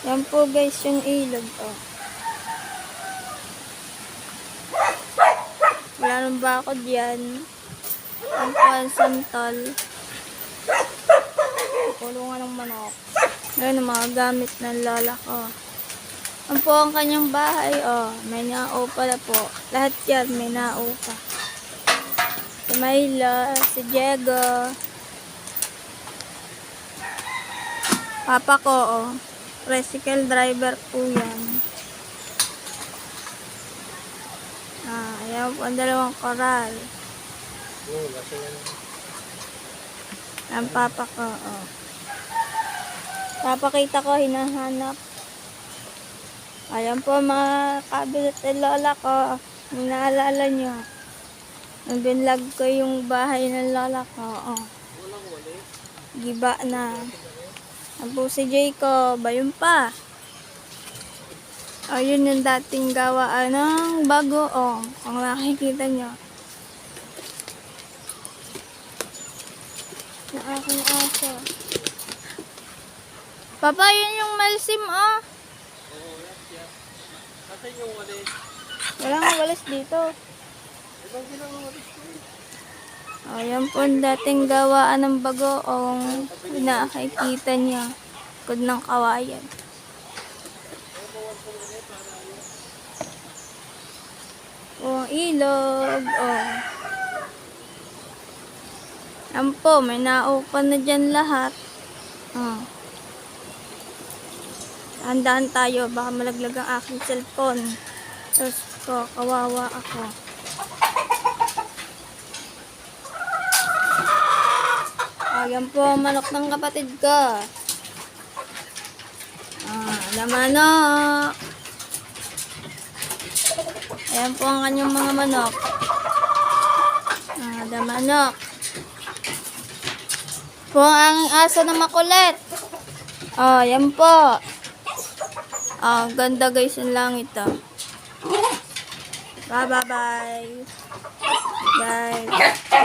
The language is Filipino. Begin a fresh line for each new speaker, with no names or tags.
Yan po guys yung ilog. Oh. Wala nang bakod yan. Yan po ang santol. Kulungan ng manok. Ngayon ang mga gamit ng lola ko. Yan po ang kanyang bahay. Oh, may nao pala po. Lahat yan may nao pa. Si Myla, si Diego. Papa ko, oh. Tricycle driver po yan. Ayan po ang dalawang koral. Ang papa ko, oh. Papakita ko, hinahanap. Ayan po mga kabinet ng lola ko. Naalala nyo. Nung binlog ko yung bahay ng lola ko, oh. Giba na. Ayan po si Jacob. Ayun pa. Ayun yung dating gawaan ng bago, oh. Kung nakikita nyo. Na aking aso. Papa, yun yung malsim, oh.
Asan yung walis?
Walang walis dito.
Ibang ginagawalis ko eh.
Ayan po ang dating gawaan ng bagoong nakikita niya. Kod ng kawayan. Oh, ilog. Oh. Ayan po, may naupan na dyan lahat. Oh. Handaan tayo, baka malaglag ang aking cellphone. Tapos ko, kawawa ako. Ayan po ang manok ng kapatid ko. Manok. Ayan po ang kanyang mga manok. Manok. Po ang aso na makulit. Ayan po. Ganda guys yung langit. Bye bye bye. Guys.